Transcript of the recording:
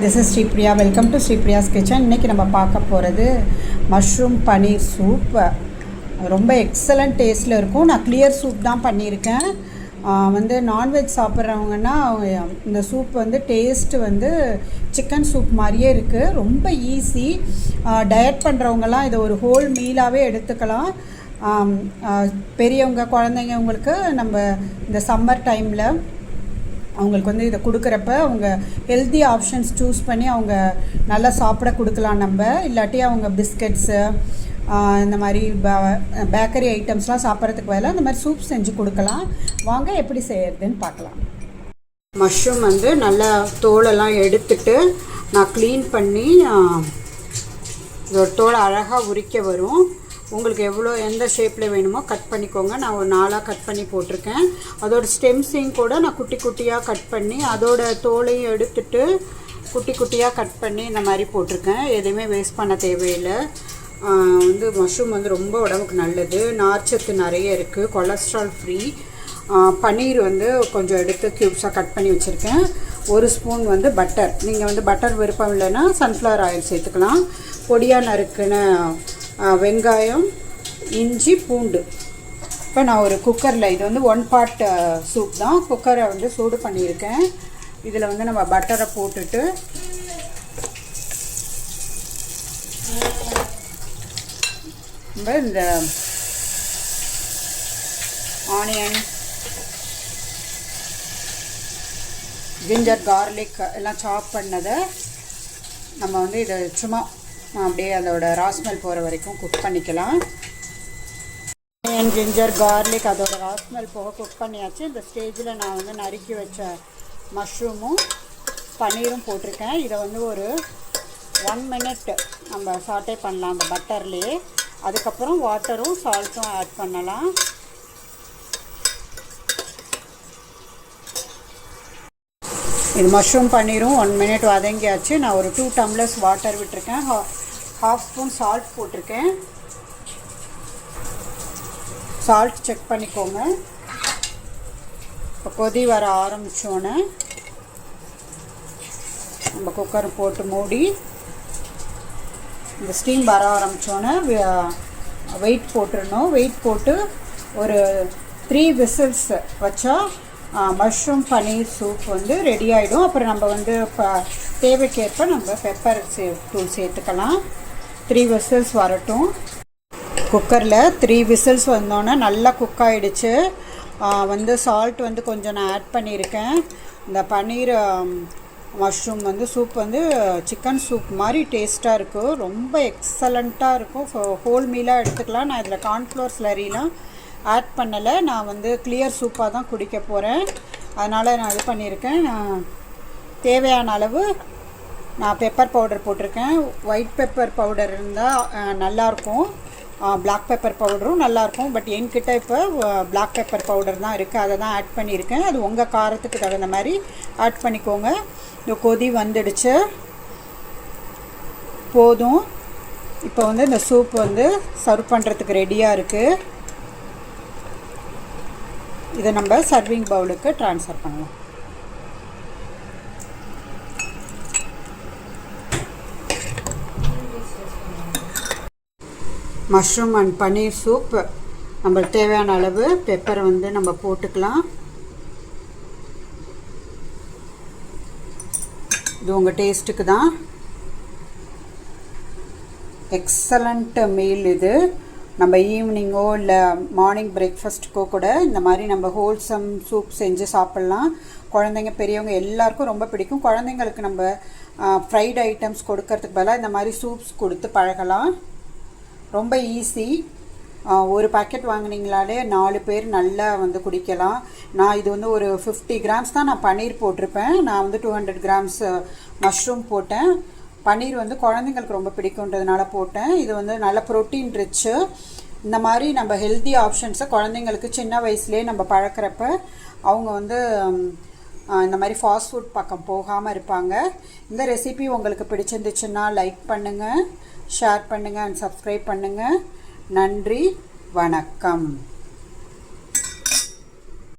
This is Sripriya. Welcome to Sripriya's kitchen. இன்றைக்கி நம்ம பார்க்க போகிறது மஷ்ரூம் பன்னீர் சூப். ரொம்ப எக்ஸலண்ட் டேஸ்ட்டில் இருக்கும். நான் கிளியர் சூப் தான் பண்ணியிருக்கேன். நான்வெஜ் சாப்பிட்றவங்கன்னா இந்த சூப் டேஸ்ட்டு சிக்கன் சூப் மாதிரியே இருக்குது. ரொம்ப ஈஸி. டயட் பண்ணுறவங்கலாம் இதை ஒரு ஹோல் மீலாகவே எடுத்துக்கலாம். பெரியவங்க குழந்தைங்க உங்களுக்கு நம்ம இந்த சம்மர் டைமில் அவங்களுக்கு இதை கொடுக்குறப்ப அவங்க ஹெல்த்தி ஆப்ஷன்ஸ் சூஸ் பண்ணி அவங்க நல்லா சாப்பிட கொடுக்கலாம். நம்ம இல்லாட்டி அவங்க பிஸ்கட்ஸு இந்த மாதிரி பேக்கரி ஐட்டம்ஸ்லாம் சாப்பிட்றதுக்கு பதிலாக இந்த மாதிரி சூப் செஞ்சு கொடுக்கலாம். வாங்க எப்படி செய்யறதுன்னு பார்க்கலாம். மஷ்ரூம் நல்லா தோலெல்லாம் எடுத்துட்டு நான் க்ளீன் பண்ணி இதோட தோலை அழகாக உரிக்க வரும். உங்களுக்கு எந்த ஷேப்பில் வேணுமோ கட் பண்ணிக்கோங்க. நான் ஒரு 4 கட் பண்ணி போட்டிருக்கேன். அதோட ஸ்டெம்ஸையும் கூட நான் குட்டி குட்டியாக கட் பண்ணி அதோட தோலையும் எடுத்துட்டு குட்டி குட்டியாக கட் பண்ணி இந்த மாதிரி போட்டிருக்கேன். எதுவுமே வேஸ்ட் பண்ண தேவையில்லை. மஷ்ரூம் ரொம்ப உடம்புக்கு நல்லது. நார்ச்சத்து நிறைய இருக்குது. Cholesterol free. பன்னீர் கொஞ்சம் எடுத்து க்யூப்ஸாக கட் பண்ணி வச்சுருக்கேன். 1 ஸ்பூன் பட்டர். நீங்கள் பட்டர் விருப்பம் இல்லைன்னா சன்ஃப்ளவர் ஆயில் சேர்த்துக்கலாம். பொடியாக நறுக்குன வெங்காயம், இஞ்சி, பூண்டு. இப்போ நான் ஒரு குக்கரில் இது 1 பார்ட் சூப் தான். குக்கரை சூடு பண்ணியிருக்கேன். இதில் நம்ம பட்டரை போட்டுட்டு இந்த ஆனியன், ஜிஞ்சர், கார்லிக் எல்லாம் சாப் பண்ணதை நம்ம இதை சும்மா அப்படியே அதோட ராஸ்மெல் போகிற வரைக்கும் குக் பண்ணிக்கலாம். ஆனியன், ஜிஞ்சர், கார்லிக் அதோட ராஸ்மெல் போக குக் பண்ணியாச்சு. இந்த ஸ்டேஜில் நான் நறுக்கி வச்ச மஷ்ரூமும் பன்னீரும் போட்டிருக்கேன். இதை ஒரு 1 மினிட் நம்ம சாட்டே பண்ணலாம் அந்த பட்டர்லேயே. அதுக்கப்புறம் வாட்டரும் சால்ட்டும் ஆட் பண்ணலாம். இது மஷ்ரூம் பன்னீரும் 1 மினிட் வதங்கியாச்சு. நான் ஒரு 2 டம்ளர்ஸ் வாட்டர் விட்டுருக்கேன். 1/2 ஸ்பூன் சால்ட் போட்டிருக்கேன். சால்ட் செக் பண்ணிக்கோங்க. இப்போ கொதி வர ஆரம்பித்தோன்னே நம்ம குக்கரை போட்டு மூடி இந்த ஸ்டீம் வர ஆரம்பித்தோன்னே வெயிட் போட்டுடணும். வெயிட் போட்டு ஒரு 3 விசில்ஸ் வச்சா மஷ்ரூம் பன்னீர் சூப் ரெடி ஆகிடும். அப்புறம் நம்ம தேவைக்கேற்ப நம்ம பெப்பர் தூள் சேர்த்துக்கலாம். 3 விசில்ஸ் வரட்டும். குக்கரில் 3 விசில்ஸ் வந்தோன்னே நல்லா குக் ஆகிடுச்சு. சால்ட் கொஞ்சம் நான் ஆட் பண்ணியிருக்கேன். இந்த பன்னீர் மஷ்ரூம் சூப் சிக்கன் சூப் மாதிரி டேஸ்ட்டாக இருக்கும். ரொம்ப எக்ஸலண்ட்டாக இருக்கும். ஹோல் மீலாக எடுத்துக்கலாம். நான் இதில் கார்ன்ஃப்ளவர் ஸ்லரிலாம் ஆட் பண்ணலை. நான் கிளியர் சூப்பாக தான் குடிக்க போகிறேன். அதனால் நான் இது பண்ணியிருக்கேன். நான் தேவையான அளவு நான் பெப்பர் பவுடர் போட்டிருக்கேன். ஒயிட் பெப்பர் பவுடர் இருந்தால் நல்லாயிருக்கும். பிளாக் பெப்பர் பவுடரும் நல்லாயிருக்கும். பட் என்கிட்ட இப்போ பிளாக் பெப்பர் பவுடர் தான் இருக்குது. அதை தான் ஆட் பண்ணியிருக்கேன். அது உங்கள் காரத்துக்கு தகுந்த மாதிரி ஆட் பண்ணிக்கோங்க. இந்த கொதி வந்துடுச்சு. போதும். இப்போ இந்த சூப் சர்வ் பண்ணுறதுக்கு ரெடியாக இருக்குது. இதை நம்ம சர்விங் பவுலுக்கு ட்ரான்ஸ்ஃபர் பண்ணலாம். Mushroom and paneer soup. நம்மளுக்கு தேவையான அளவு பெப்பரை நம்ம போட்டுக்கலாம். இது உங்கள் டேஸ்ட்டுக்கு தான். எக்ஸலண்ட் மீல் இது. நம்ம ஈவினிங்கோ இல்லை மார்னிங் பிரேக்ஃபாஸ்ட்டுக்கோ கூட இந்த மாதிரி நம்ம ஹோல்சம் சூப் செஞ்சு சாப்பிட்லாம். குழந்தைங்க பெரியவங்க எல்லாருக்கும் ரொம்ப பிடிக்கும். குழந்தைங்களுக்கு நம்ம ஃப்ரைட் ஐட்டம்ஸ் கொடுக்கறதுக்கு பதிலாக இந்த மாதிரி சூப்ஸ் கொடுத்து பழகலாம். ரொம்ப ஈஸி. ஒரு பாக்கெட் வாங்கினீங்களாலே 4 பேர் நல்லா குடிக்கலாம். நான் இது ஒரு 50 கிராம்ஸ் தான் நான் பன்னீர் போட்டிருப்பேன். நான் 200 கிராம்ஸ் மஷ்ரூம் போட்டேன். பன்னீர் குழந்தைங்களுக்கு ரொம்ப பிடிக்குன்றதுனால போட்டேன். இது நல்ல ப்ரோட்டீன் ரிச்சு. இந்த மாதிரி நம்ம ஹெல்த்தி ஆப்ஷன்ஸை குழந்தைங்களுக்கு சின்ன வயசுலேயே நம்ம பழக்கிறப்ப அவங்க இந்த மாதிரி ஃபாஸ்ட் ஃபுட் பக்கம் போகாமல் இருப்பாங்க. இந்த ரெசிபி உங்களுக்கு பிடிச்சிருந்துச்சுன்னா லைக் பண்ணுங்கள், ஷேர் பண்ணுங்கள் அண்ட் சப்ஸ்கிரைப் பண்ணுங்கள். நன்றி, வணக்கம்.